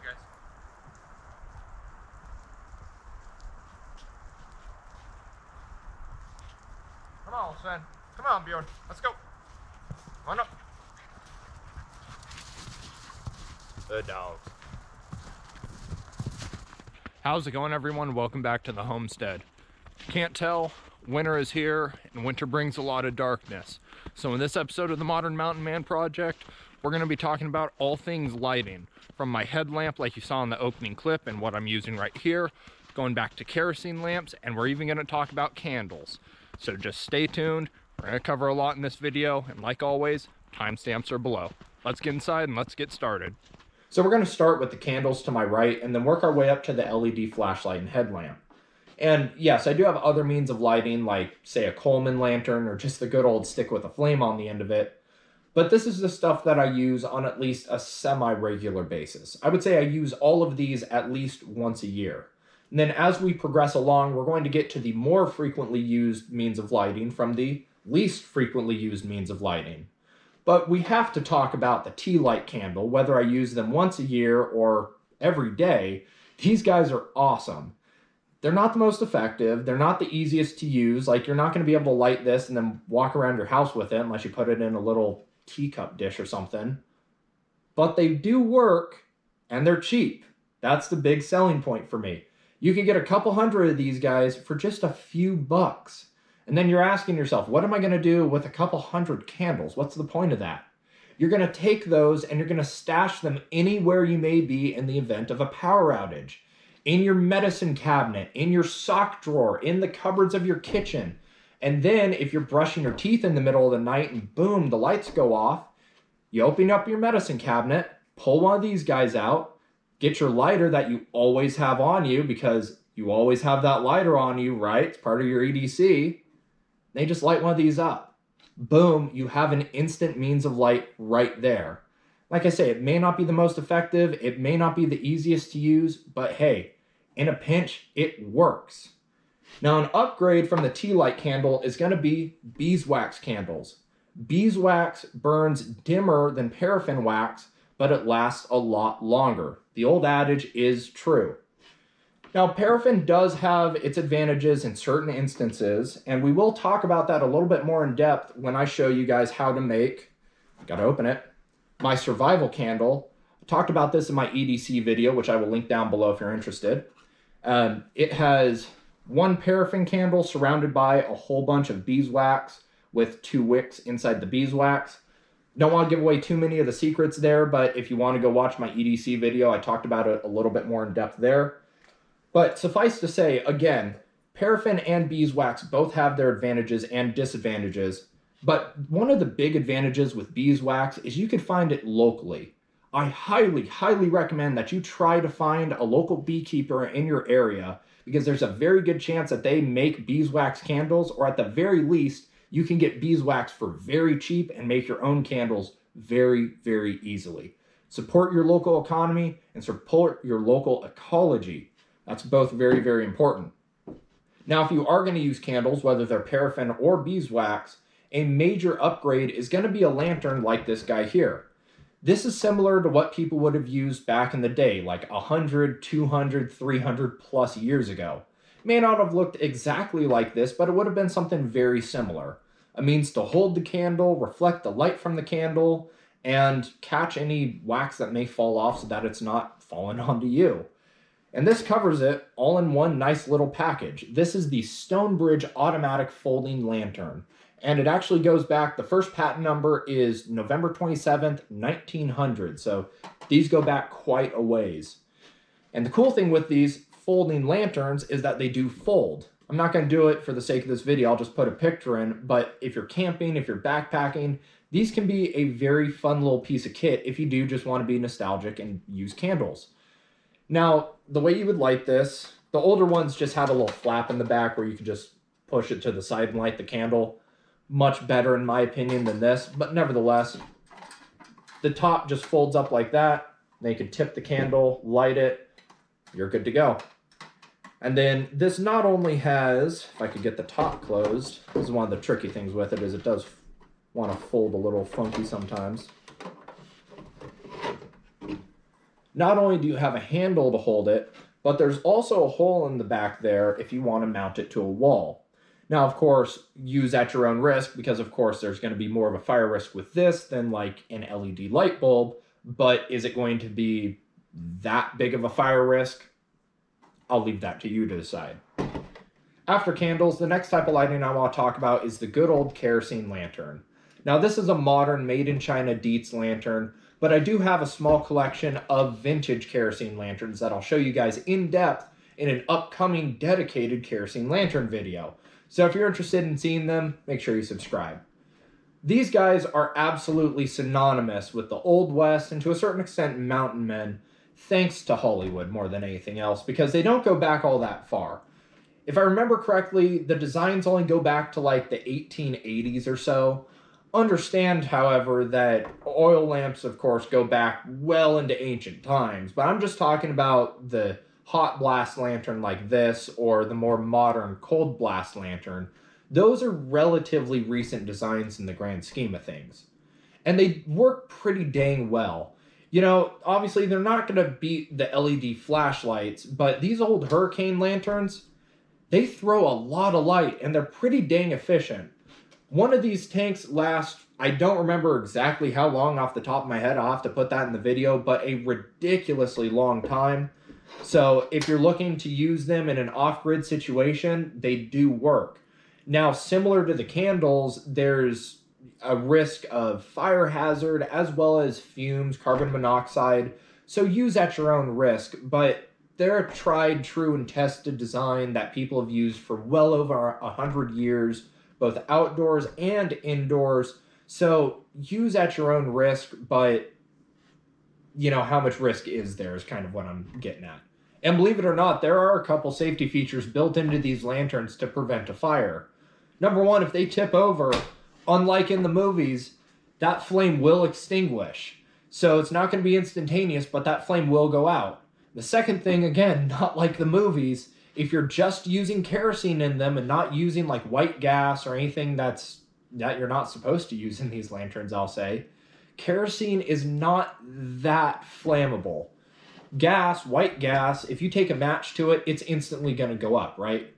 guys. Come on, Sven. Come on, Bjorn. Let's go. Come on up. The dogs. How's it going, everyone? Welcome back to the homestead. Can't tell, winter is here, and winter brings a lot of darkness. So in this episode of the Modern Mountain Man Project, we're going to be talking about all things lighting, from my headlamp like you saw in the opening clip and what I'm using right here, going back to kerosene lamps, and we're even going to talk about candles. So just stay tuned. We're going to cover a lot in this video, and like always, timestamps are below. Let's get inside and let's get started. So we're going to start with the candles to my right and then work our way up to the LED flashlight and headlamp. And yes, I do have other means of lighting, like say a Coleman lantern or just the good old stick with a flame on the end of it. But this is the stuff that I use on at least a semi-regular basis. I would say I use all of these at least once a year. And then as we progress along, we're going to get to the more frequently used means of lighting from the least frequently used means of lighting. But we have to talk about the tea light candle, whether I use them once a year or every day. These guys are awesome. They're not the most effective. They're not the easiest to use. Like, you're not going to be able to light this and then walk around your house with it unless you put it in a little teacup dish or something. But they do work, and they're cheap. That's the big selling point for me. You can get a couple hundred of these guys for just a few bucks. And then you're asking yourself, what am I going to do with a couple hundred candles? What's the point of that? You're going to take those and you're going to stash them anywhere you may be in the event of a power outage. In your medicine cabinet, in your sock drawer, in the cupboards of your kitchen. And then if you're brushing your teeth in the middle of the night and boom, the lights go off, you open up your medicine cabinet, pull one of these guys out, get your lighter that you always have on you because you always have that lighter on you, right? It's part of your EDC. They just light one of these up. Boom, you have an instant means of light right there. Like I say, it may not be the most effective, it may not be the easiest to use, but hey, in a pinch, it works. Now, an upgrade from the tea light candle is going to be beeswax candles. Beeswax burns dimmer than paraffin wax, but it lasts a lot longer. The old adage is true. Now, paraffin does have its advantages in certain instances, and we will talk about that a little bit more in depth when I show you guys how to make, I gotta open it, my survival candle. I talked about this in my EDC video, which I will link down below if you're interested. It has one paraffin candle surrounded by a whole bunch of beeswax with 2 wicks inside the beeswax. Don't want to give away too many of the secrets there, but if you want to go watch my EDC video, I talked about it a little bit more in depth there. But suffice to say, again, paraffin and beeswax both have their advantages and disadvantages. But one of the big advantages with beeswax is you can find it locally. I highly, highly recommend that you try to find a local beekeeper in your area because there's a very good chance that they make beeswax candles, or at the very least, you can get beeswax for very cheap and make your own candles very, very easily. Support your local economy and support your local ecology. That's both very, very important. Now, if you are going to use candles, whether they're paraffin or beeswax, a major upgrade is going to be a lantern like this guy here. This is similar to what people would have used back in the day, like 100, 200, 300 plus years ago. It may not have looked exactly like this, but it would have been something very similar. A means to hold the candle, reflect the light from the candle, and catch any wax that may fall off so that it's not falling onto you. And this covers it all in one nice little package. This is the Stonebridge Automatic Folding Lantern. And it actually goes back, the first patent number is November 27th, 1900. So these go back quite a ways. And the cool thing with these folding lanterns is that they do fold. I'm not going to do it for the sake of this video, I'll just put a picture in. But if you're camping, if you're backpacking, these can be a very fun little piece of kit if you do just want to be nostalgic and use candles. Now, the way you would light this, the older ones just had a little flap in the back where you could just push it to the side and light the candle. Much better in my opinion than this, but nevertheless, the top just folds up like that. Then you can tip the candle, light it, you're good to go. And then this not only has, if I could get the top closed, this is one of the tricky things with it, is it does want to fold a little funky sometimes. Not only do you have a handle to hold it, but there's also a hole in the back there if you want to mount it to a wall. Now, of course, use at your own risk, because of course there's going to be more of a fire risk with this than like an LED light bulb, but is it going to be that big of a fire risk? I'll leave that to you to decide. After candles, the next type of lighting I want to talk about is the good old kerosene lantern. Now, this is a modern made-in-China Dietz lantern, but I do have a small collection of vintage kerosene lanterns that I'll show you guys in depth in an upcoming dedicated kerosene lantern video. So if you're interested in seeing them, make sure you subscribe. These guys are absolutely synonymous with the Old West and to a certain extent mountain men, thanks to Hollywood more than anything else, because they don't go back all that far. If I remember correctly, the designs only go back to like the 1880s or so. Understand, however, that oil lamps, of course, go back well into ancient times, but I'm just talking about the hot blast lantern like this or the more modern cold blast lantern. Those are relatively recent designs in the grand scheme of things. And they work pretty dang well. You know, obviously they're not going to beat the LED flashlights, but these old hurricane lanterns, they throw a lot of light and they're pretty dang efficient. One of these tanks lasts, I don't remember exactly how long off the top of my head, I'll have to put that in the video, but a ridiculously long time. So if you're looking to use them in an off-grid situation, they do work. Now, similar to the candles, there's a risk of fire hazard as well as fumes, carbon monoxide, so use at your own risk, but they're a tried, true, and tested design that people have used for well over 100 years, both outdoors and indoors. So use at your own risk, but you know, how much risk is there is kind of what I'm getting at. And believe it or not, there are a couple safety features built into these lanterns to prevent a fire. Number one, if they tip over, unlike in the movies, that flame will extinguish. So it's not going to be instantaneous, but that flame will go out. The second thing, again, not like the movies, if you're just using kerosene in them and not using like white gas or anything that you're not supposed to use in these lanterns, I'll say, kerosene is not that flammable. Gas, white gas, if you take a match to it, it's instantly going to go up, right?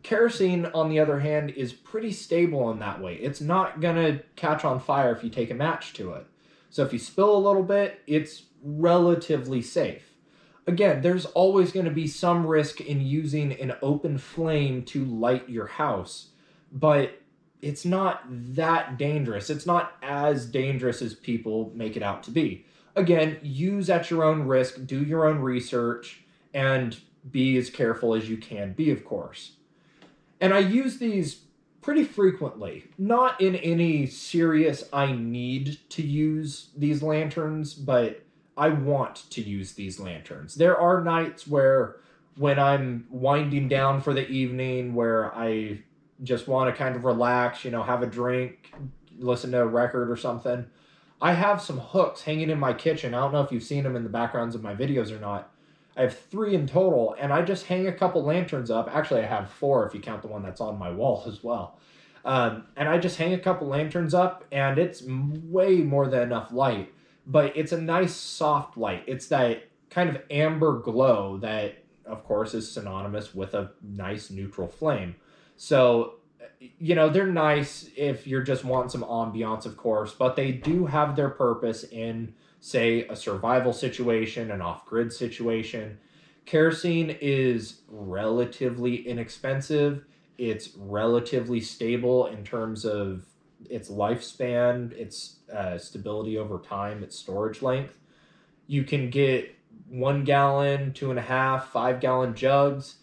Kerosene, on the other hand, is pretty stable in that way. It's not going to catch on fire if you take a match to it. So if you spill a little bit, it's relatively safe. Again, there's always going to be some risk in using an open flame to light your house, but it's not that dangerous. It's not as dangerous as people make it out to be. Again, use at your own risk, do your own research, and be as careful as you can be, of course. And I use these pretty frequently. Not in any serious I need to use these lanterns, but I want to use these lanterns. There are nights where when I'm winding down for the evening, where I just want to kind of relax, you know, have a drink, listen to a record or something, I have some hooks hanging in my kitchen. I don't know if you've seen them in the backgrounds of my videos or not. I have 3 in total, and I just hang a couple lanterns up. Actually, I have 4 if you count the one that's on my wall as well. And I just hang a couple lanterns up, and it's way more than enough light. But it's a nice soft light. It's that kind of amber glow that, of course, is synonymous with a nice neutral flame. So, you know, they're nice if you're just wanting some ambiance, of course, but they do have their purpose in, say, a survival situation, an off-grid situation. Kerosene is relatively inexpensive. It's relatively stable in terms of its lifespan, its stability over time, its storage length. You can get 1 gallon, 2.5, 5 gallon jugs.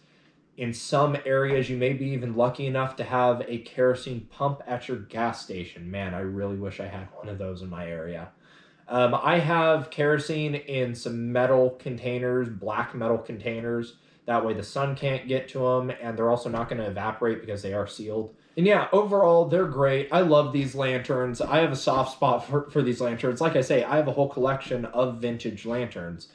In some areas, you may be even lucky enough to have a kerosene pump at your gas station. Man, I really wish I had one of those in my area. I have kerosene in some metal containers, black metal containers. That way the sun can't get to them, and they're also not going to evaporate because they are sealed. And yeah, overall, they're great. I love these lanterns. I have a soft spot for these lanterns. Like I say, I have a whole collection of vintage lanterns.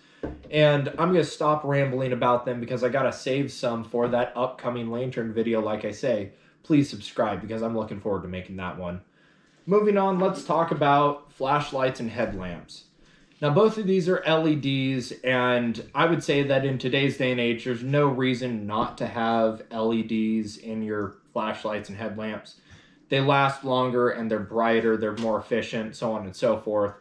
And I'm going to stop rambling about them because I got to save some for that upcoming lantern video. Like I say, please subscribe because I'm looking forward to making that one. Moving on, let's talk about flashlights and headlamps. Now, both of these are LEDs, and I would say that in today's day and age, there's no reason not to have LEDs in your flashlights and headlamps. They last longer and they're brighter, they're more efficient, so on and so forth.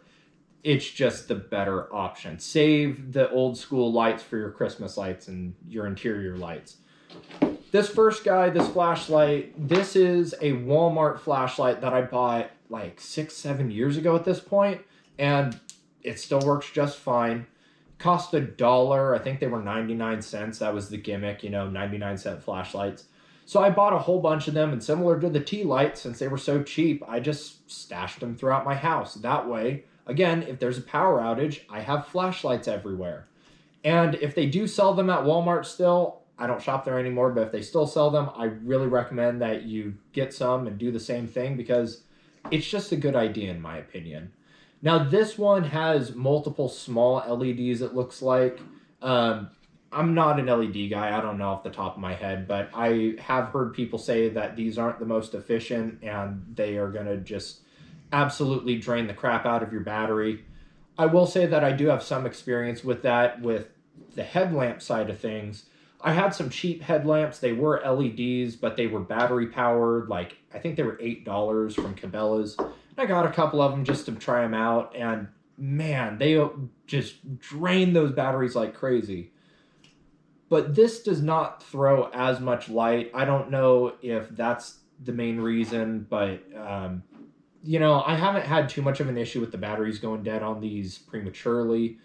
It's just the better option. Save the old school lights for your Christmas lights and your interior lights. This first guy, this flashlight, this is a Walmart flashlight that I bought like 6-7 years ago at this point, and it still works just fine. Cost $1. I think they were 99 cents. That was the gimmick, 99-cent flashlights. So I bought a whole bunch of them, and similar to the tea lights, since they were so cheap, I just stashed them throughout my house. That way, again, if there's a power outage, I have flashlights everywhere. And if they do sell them at Walmart still, I don't shop there anymore, but if they still sell them, I really recommend that you get some and do the same thing, because it's just a good idea in my opinion. Now, this one has multiple small LEDs, it looks like. I'm not an LED guy, I don't know off the top of my head, but I have heard people say that these aren't the most efficient and they are going to just absolutely drain the crap out of your battery. I will say that I do have some experience with that with the headlamp side of things. I had some cheap headlamps. They were LEDs, but they were battery powered. Like, I think they were $8 from Cabela's. I got a couple of them just to try them out, and man, they just drain those batteries like crazy. But this does not throw as much light. I don't know if that's the main reason, but I haven't had too much of an issue with the batteries going dead on these prematurely.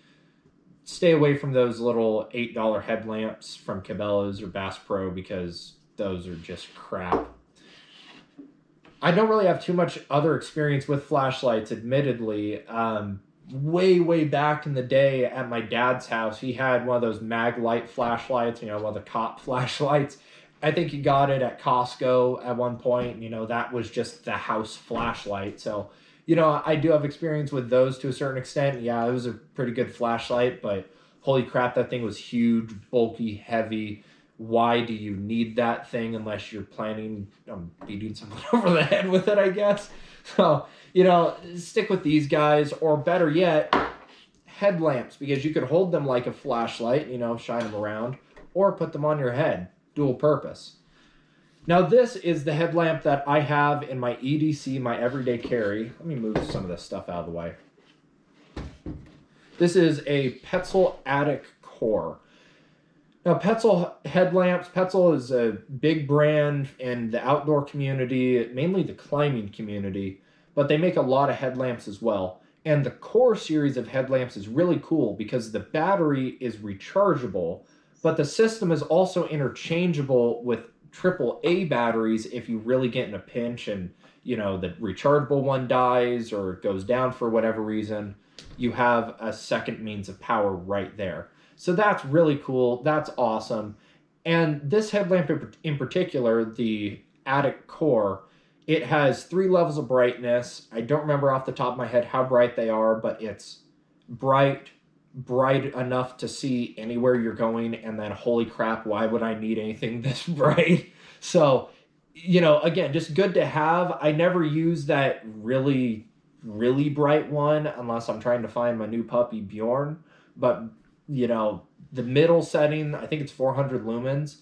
Stay away from those little $8 headlamps from Cabela's or Bass Pro, because those are just crap. I don't really have too much other experience with flashlights, admittedly. Way back in the day at my dad's house, he had one of those mag light flashlights, one of the cop flashlights. I think he got it at Costco at one point. That was just the house flashlight. So, I do have experience with those to a certain extent. Yeah, it was a pretty good flashlight, but holy crap, that thing was huge, bulky, heavy. Why do you need that thing unless you're planning on beating someone over the head with it, I guess? So, stick with these guys, or better yet, headlamps, because you could hold them like a flashlight, shine them around, or put them on your head, dual purpose. Now, this is the headlamp that I have in my EDC, my everyday carry. Let me move some of this stuff out of the way. This is a Petzl Attic Core. Now, Petzl headlamps, Petzl is a big brand in the outdoor community, mainly the climbing community, but they make a lot of headlamps as well. And the Core series of headlamps is really cool because the battery is rechargeable, but the system is also interchangeable with AAA batteries if you really get in a pinch and, the rechargeable one dies or goes down for whatever reason. You have a second means of power right there. So that's really cool. That's awesome. And this headlamp in particular, the Attic Core, it has 3 levels of brightness. I don't remember off the top of my head how bright they are, but it's bright enough to see anywhere you're going, and then holy crap, why would I need anything this bright? So, again, just good to have. I never use that really bright one unless I'm trying to find my new puppy Bjorn, but the middle setting, I think it's 400 lumens,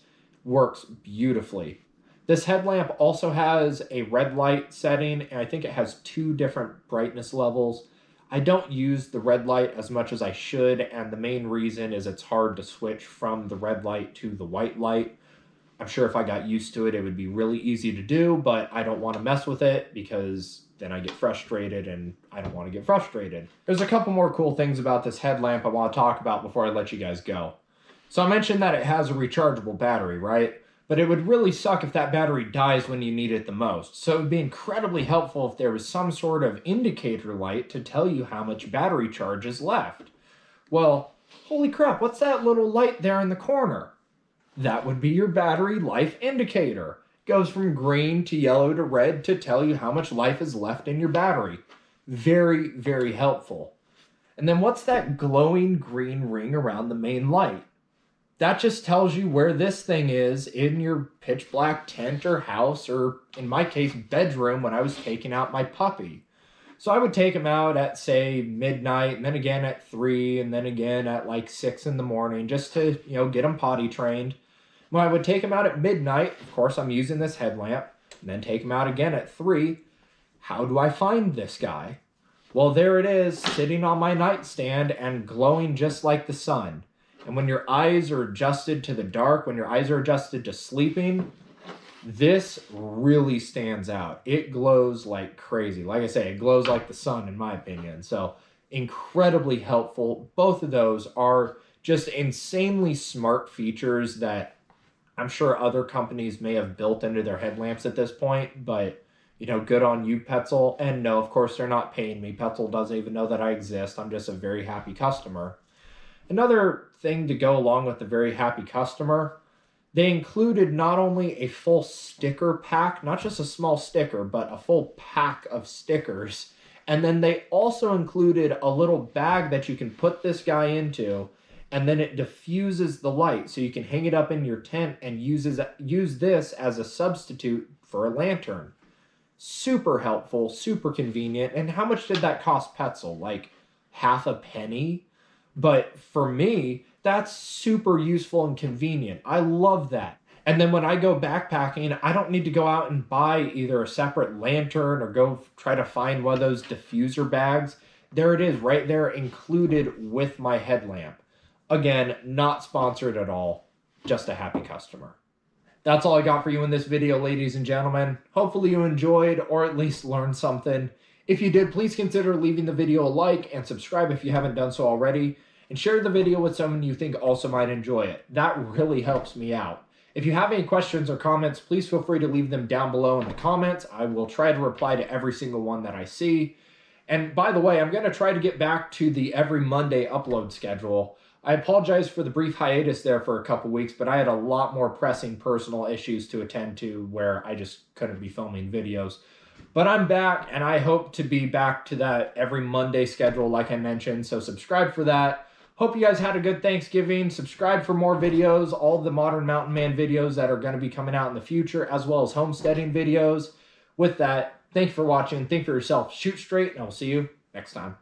works beautifully. This headlamp also has a red light setting, and I think it has 2 different brightness levels. I don't use the red light as much as I should, and the main reason is it's hard to switch from the red light to the white light. I'm sure if I got used to it, it would be really easy to do, but I don't want to mess with it because then I get frustrated, and I don't want to get frustrated. There's a couple more cool things about this headlamp I want to talk about before I let you guys go. So I mentioned that it has a rechargeable battery, right? But it would really suck if that battery dies when you need it the most. So it would be incredibly helpful if there was some sort of indicator light to tell you how much battery charge is left. Well, holy crap, what's that little light there in the corner? That would be your battery life indicator. Goes from green to yellow to red to tell you how much life is left in your battery. Very helpful. And then what's that glowing green ring around the main light? That just tells you where this thing is in your pitch black tent or house, or in my case, bedroom when I was taking out my puppy. So I would take them out at, say, midnight, and then again at 3, and then again at like 6 in the morning, just to, get them potty trained. When I would take them out at midnight, of course, I'm using this headlamp, and then take them out again at 3. How do I find this guy? Well, there it is, sitting on my nightstand and glowing just like the sun. And when your eyes are adjusted to the dark, when your eyes are adjusted to sleeping, this really stands out. It glows like crazy. Like I say, it glows like the sun in my opinion. So incredibly helpful. Both of those are just insanely smart features that I'm sure other companies may have built into their headlamps at this point, but good on you, Petzl. And no, of course, they're not paying me. Petzl doesn't even know that I exist. I'm just a very happy customer. Another thing to go along with the very happy customer, they included not only a full sticker pack, not just a small sticker, but a full pack of stickers. And then they also included a little bag that you can put this guy into, and then it diffuses the light. So you can hang it up in your tent and use this as a substitute for a lantern. Super helpful, super convenient. And how much did that cost Petzl? Like half a penny? But for me, that's super useful and convenient. I love that. And then when I go backpacking, I don't need to go out and buy either a separate lantern or go try to find one of those diffuser bags. There it is right there included with my headlamp. Again, not sponsored at all, just a happy customer. That's all I got for you in this video, ladies and gentlemen. Hopefully you enjoyed or at least learned something. If you did, please consider leaving the video a like and subscribe if you haven't done so already. And share the video with someone you think also might enjoy it. That really helps me out. If you have any questions or comments, please feel free to leave them down below in the comments. I will try to reply to every single one that I see. And by the way, I'm going to try to get back to the every Monday upload schedule. I apologize for the brief hiatus there for a couple weeks, but I had a lot more pressing personal issues to attend to where I just couldn't be filming videos. But I'm back, and I hope to be back to that every Monday schedule like I mentioned, so subscribe for that. Hope you guys had a good Thanksgiving. Subscribe for more videos, all the Modern Mountain Man videos that are going to be coming out in the future, as well as homesteading videos. With that, thank you for watching. Think for yourself, shoot straight, and I will see you next time.